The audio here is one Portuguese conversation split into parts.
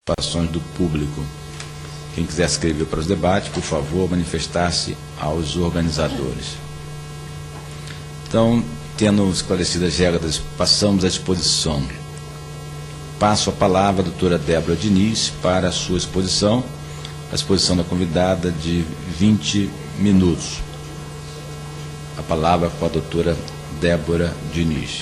participações do público. Quem quiser se inscrever para os debates, por favor, manifestar-se aos organizadores. Então, tendo esclarecidas as regras, passamos à exposição. Passo a palavra à doutora Débora Diniz para a sua exposição, a exposição da convidada de 20 minutos. A palavra com a doutora Débora Diniz.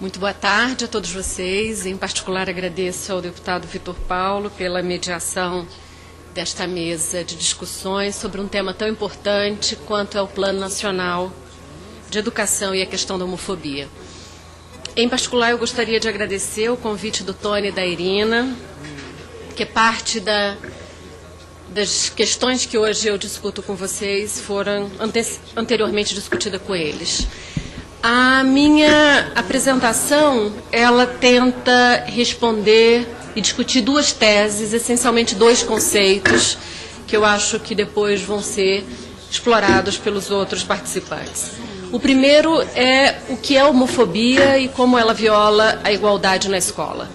Muito boa tarde a todos vocês. Em particular, agradeço ao deputado Vitor Paulo pela mediação desta mesa de discussões sobre um tema tão importante quanto é o Plano Nacional de Educação e a questão da homofobia. Em particular, eu gostaria de agradecer o convite do Tony e da Irina, que é parte das questões que hoje eu discuto com vocês, foram anteriormente discutidas com eles. A minha apresentação, ela tenta responder e discutir duas teses, essencialmente dois conceitos, que eu acho que depois vão ser explorados pelos outros participantes. O primeiro é o que é homofobia e como ela viola a igualdade na escola.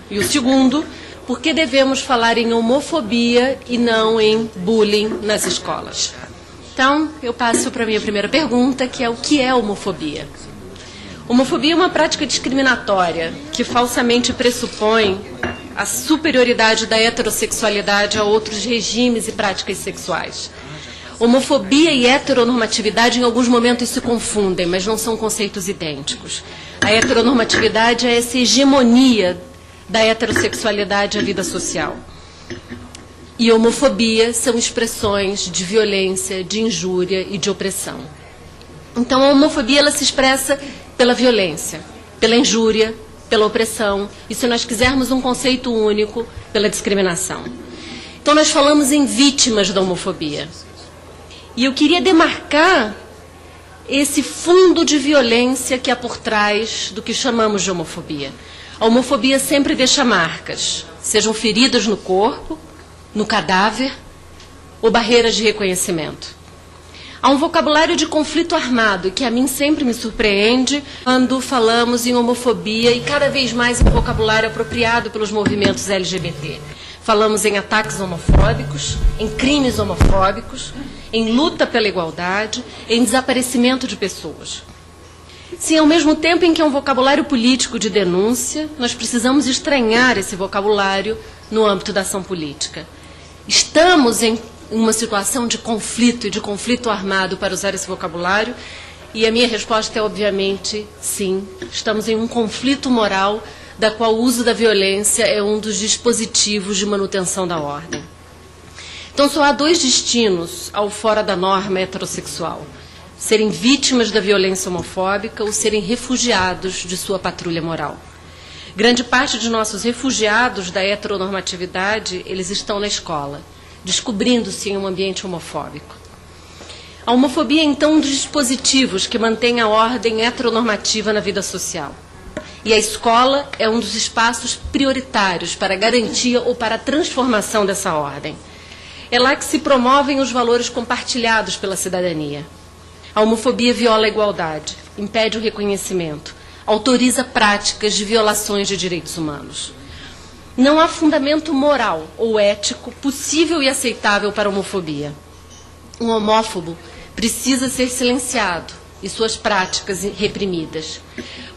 E o segundo, por que devemos falar em homofobia e não em bullying nas escolas. Então, eu passo para a minha primeira pergunta, que é o que é homofobia? Homofobia é uma prática discriminatória que falsamente pressupõe a superioridade da heterossexualidade a outros regimes e práticas sexuais. Homofobia e heteronormatividade em alguns momentos se confundem, mas não são conceitos idênticos. A heteronormatividade é essa hegemonia da heterossexualidade à vida social. E homofobia são expressões de violência, de injúria e de opressão. Então, a homofobia ela se expressa pela violência, pela injúria, pela opressão, e se nós quisermos um conceito único, pela discriminação. Então, nós falamos em vítimas da homofobia. E eu queria demarcar esse fundo de violência que há por trás do que chamamos de homofobia. A homofobia sempre deixa marcas, sejam feridas no corpo, no cadáver ou barreiras de reconhecimento. Há um vocabulário de conflito armado que a mim sempre me surpreende quando falamos em homofobia e cada vez mais em vocabulário apropriado pelos movimentos LGBT. Falamos em ataques homofóbicos, em crimes homofóbicos, em luta pela igualdade, em desaparecimento de pessoas. Sim, ao mesmo tempo em que é um vocabulário político de denúncia, nós precisamos estranhar esse vocabulário no âmbito da ação política. Estamos em uma situação de conflito e de conflito armado para usar esse vocabulário, e a minha resposta é, obviamente, sim. Estamos em um conflito moral, da qual o uso da violência é um dos dispositivos de manutenção da ordem. Então, só há dois destinos ao fora da norma heterossexual: serem vítimas da violência homofóbica ou serem refugiados de sua patrulha moral. Grande parte de nossos refugiados da heteronormatividade, eles estão na escola, descobrindo-se em um ambiente homofóbico. A homofobia é, então, um dos dispositivos que mantém a ordem heteronormativa na vida social. E a escola é um dos espaços prioritários para a garantia ou para a transformação dessa ordem. É lá que se promovem os valores compartilhados pela cidadania. A homofobia viola a igualdade, impede o reconhecimento, autoriza práticas de violações de direitos humanos. Não há fundamento moral ou ético possível e aceitável para a homofobia. Um homófobo precisa ser silenciado e suas práticas reprimidas.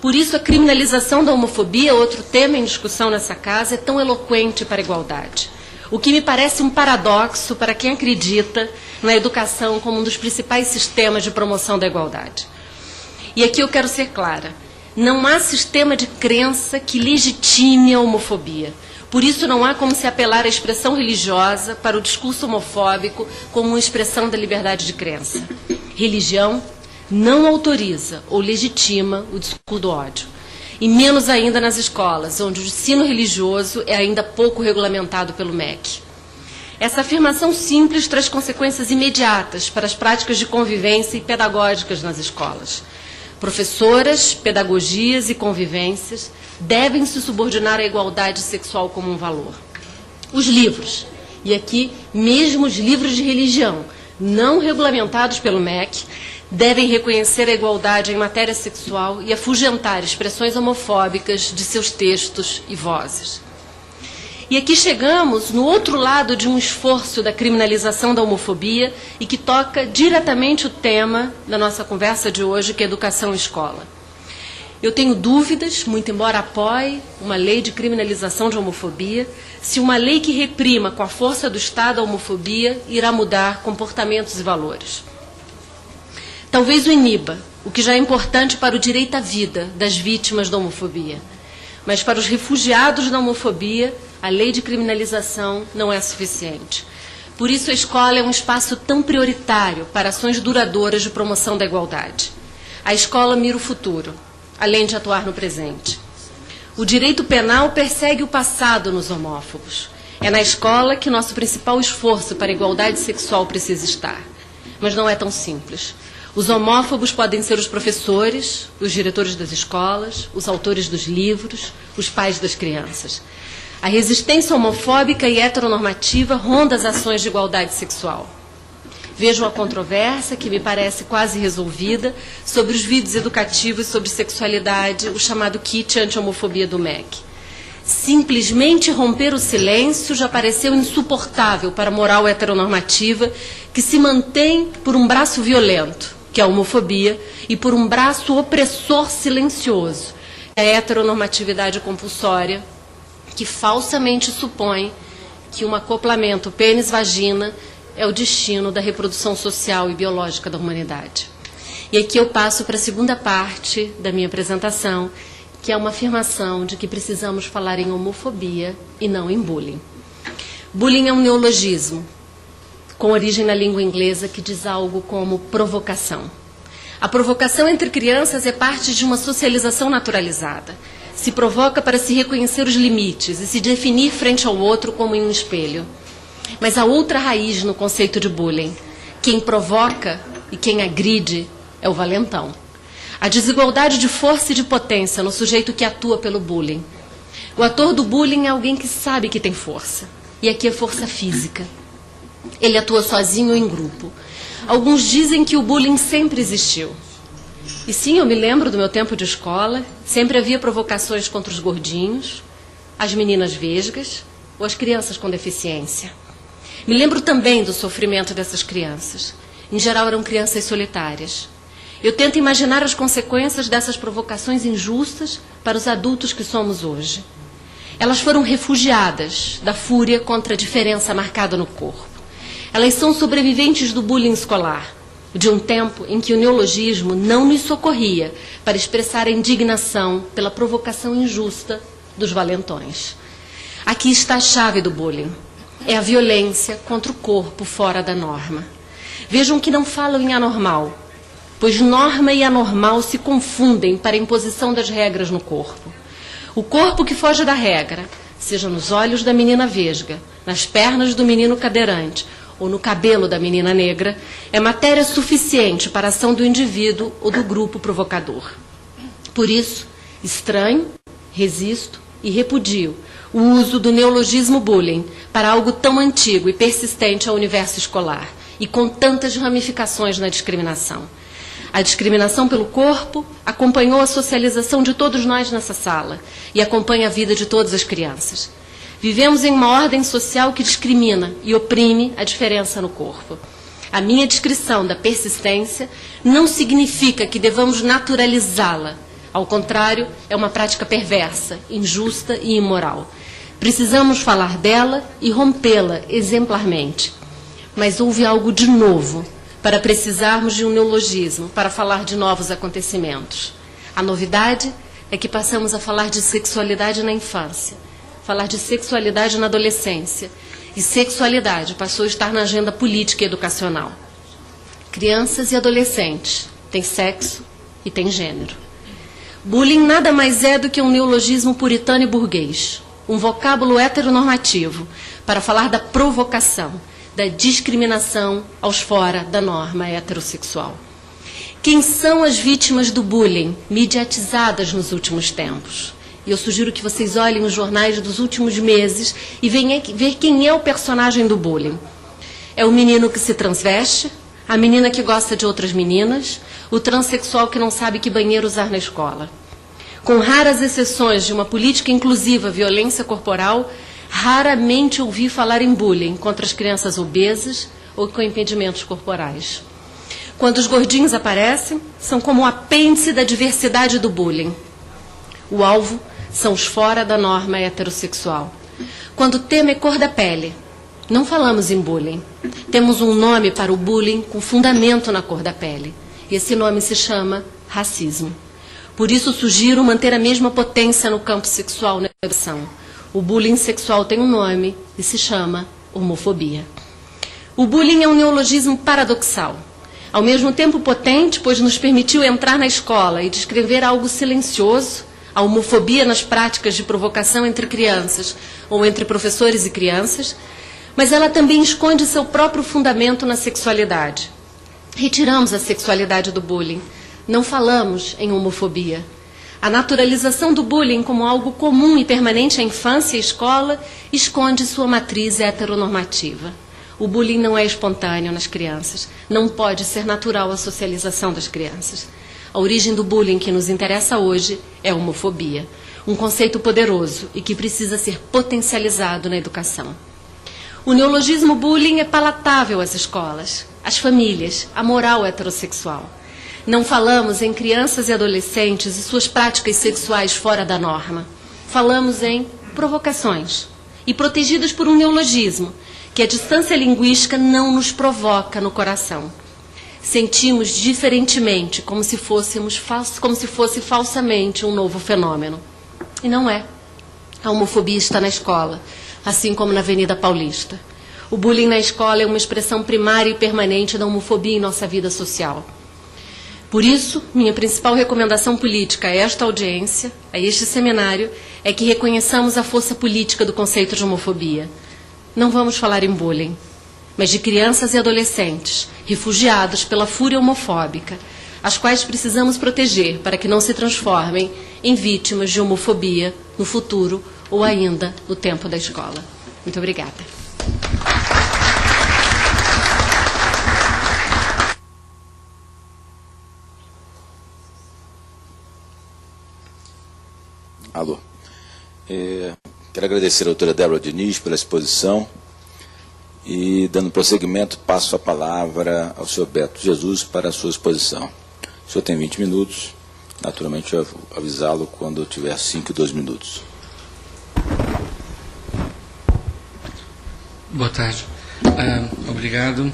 Por isso, a criminalização da homofobia, outro tema em discussão nessa casa, é tão eloquente para a igualdade. O que me parece um paradoxo para quem acredita na educação como um dos principais sistemas de promoção da igualdade. E aqui eu quero ser clara: não há sistema de crença que legitime a homofobia. Por isso não há como se apelar à expressão religiosa para o discurso homofóbico como uma expressão da liberdade de crença. Religião não autoriza ou legitima o discurso do ódio. E menos ainda nas escolas, onde o ensino religioso é ainda pouco regulamentado pelo MEC. Essa afirmação simples traz consequências imediatas para as práticas de convivência e pedagógicas nas escolas. Professoras, pedagogias e convivências devem se subordinar à igualdade sexual como um valor. Os livros, e aqui mesmo os livros de religião, não regulamentados pelo MEC, devem reconhecer a igualdade em matéria sexual e afugentar expressões homofóbicas de seus textos e vozes. E aqui chegamos no outro lado de um esforço da criminalização da homofobia e que toca diretamente o tema da nossa conversa de hoje, que é educação e escola. Eu tenho dúvidas, muito embora apoie uma lei de criminalização de homofobia, se uma lei que reprima com a força do Estado a homofobia irá mudar comportamentos e valores. Talvez o iniba, o que já é importante para o direito à vida das vítimas da homofobia. Mas para os refugiados da homofobia, a lei de criminalização não é suficiente. Por isso a escola é um espaço tão prioritário para ações duradouras de promoção da igualdade. A escola mira o futuro, além de atuar no presente. O direito penal persegue o passado nos homófobos. É na escola que nosso principal esforço para a igualdade sexual precisa estar. Mas não é tão simples. Os homófobos podem ser os professores, os diretores das escolas, os autores dos livros, os pais das crianças. A resistência homofóbica e heteronormativa ronda as ações de igualdade sexual. Vejo a controvérsia, que me parece quase resolvida, sobre os vídeos educativos sobre sexualidade, o chamado kit anti-homofobia do MEC. Simplesmente romper o silêncio já pareceu insuportável para a moral heteronormativa, que se mantém por um braço violento, que é a homofobia, e por um braço opressor silencioso, que é a heteronormatividade compulsória, que falsamente supõe que um acoplamento pênis-vagina é o destino da reprodução social e biológica da humanidade. E aqui eu passo para a segunda parte da minha apresentação, que é uma afirmação de que precisamos falar em homofobia e não em bullying. Bullying é um neologismo, com origem na língua inglesa, que diz algo como provocação. A provocação entre crianças é parte de uma socialização naturalizada. Se provoca para se reconhecer os limites e se definir frente ao outro como em um espelho. Mas há outra raiz no conceito de bullying. Quem provoca e quem agride é o valentão. A desigualdade de força e de potência no sujeito que atua pelo bullying. O ator do bullying é alguém que sabe que tem força. E aqui é força física. Ele atua sozinho ou em grupo. Alguns dizem que o bullying sempre existiu. E sim, eu me lembro do meu tempo de escola, sempre havia provocações contra os gordinhos, as meninas vesgas ou as crianças com deficiência. Me lembro também do sofrimento dessas crianças. Em geral, eram crianças solitárias. Eu tento imaginar as consequências dessas provocações injustas para os adultos que somos hoje. Elas foram refugiadas da fúria contra a diferença marcada no corpo. Elas são sobreviventes do bullying escolar, de um tempo em que o neologismo não nos socorria para expressar a indignação pela provocação injusta dos valentões. Aqui está a chave do bullying. É a violência contra o corpo fora da norma. Vejam que não falo em anormal, pois norma e anormal se confundem para a imposição das regras no corpo. O corpo que foge da regra, seja nos olhos da menina vesga, nas pernas do menino cadeirante ou no cabelo da menina negra, é matéria suficiente para a ação do indivíduo ou do grupo provocador. Por isso, estranho, resisto e repudio o uso do neologismo bullying para algo tão antigo e persistente ao universo escolar e com tantas ramificações na discriminação. A discriminação pelo corpo acompanhou a socialização de todos nós nessa sala e acompanha a vida de todas as crianças. Vivemos em uma ordem social que discrimina e oprime a diferença no corpo. A minha descrição da persistência não significa que devamos naturalizá-la. Ao contrário, é uma prática perversa, injusta e imoral. Precisamos falar dela e rompê-la exemplarmente. Mas houve algo de novo para precisarmos de um neologismo para falar de novos acontecimentos. A novidade é que passamos a falar de sexualidade na infância, falar de sexualidade na adolescência, e sexualidade passou a estar na agenda política e educacional. Crianças e adolescentes têm sexo e têm gênero. Bullying nada mais é do que um neologismo puritano e burguês, um vocábulo heteronormativo para falar da provocação, da discriminação aos fora da norma heterossexual. Quem são as vítimas do bullying mediatizadas nos últimos tempos? E eu sugiro que vocês olhem os jornais dos últimos meses e venham ver quem é o personagem do bullying. É o menino que se transveste, A menina que gosta de outras meninas, o transexual que não sabe que banheiro usar na escola. Com raras exceções de uma política inclusiva à violência corporal, raramente ouvi falar em bullying contra as crianças obesas ou com impedimentos corporais. Quando os gordinhos aparecem, são como o apêndice da diversidade do bullying. O alvo são os fora da norma heterossexual. Quando o tema é cor da pele, não falamos em bullying. Temos um nome para o bullying com fundamento na cor da pele. E esse nome se chama racismo. Por isso sugiro manter a mesma potência no campo sexual na educação. O bullying sexual tem um nome e se chama homofobia. O bullying é um neologismo paradoxal. Ao mesmo tempo potente, pois nos permitiu entrar na escola e descrever algo silencioso, a homofobia nas práticas de provocação entre crianças ou entre professores e crianças, mas ela também esconde seu próprio fundamento na sexualidade. Retiramos a sexualidade do bullying. Não falamos em homofobia. A naturalização do bullying como algo comum e permanente à infância e escola esconde sua matriz heteronormativa. O bullying não é espontâneo nas crianças. Não pode ser natural a socialização das crianças. A origem do bullying que nos interessa hoje é a homofobia, um conceito poderoso e que precisa ser potencializado na educação. O neologismo bullying é palatável às escolas, às famílias, à moral heterossexual. Não falamos em crianças e adolescentes e suas práticas sexuais fora da norma. Falamos em provocações e protegidas por um neologismo que a distância linguística não nos provoca no coração. Sentimos diferentemente, como se fosse falsamente um novo fenômeno. E não é. A homofobia está na escola, assim como na Avenida Paulista. O bullying na escola é uma expressão primária e permanente da homofobia em nossa vida social. Por isso, minha principal recomendação política a esta audiência, a este seminário, é que reconheçamos a força política do conceito de homofobia. Não vamos falar em bullying, mas de crianças e adolescentes, refugiados pela fúria homofóbica, as quais precisamos proteger para que não se transformem em vítimas de homofobia no futuro ou ainda no tempo da escola. Muito obrigada. Alô. Quero agradecer a doutora Débora Diniz pela exposição e, dando prosseguimento, passo a palavra ao senhor Beto Jesus para a sua exposição. O senhor tem 20 minutos, naturalmente eu vou avisá-lo quando eu tiver 5 e 2 minutos. Boa tarde. Obrigado.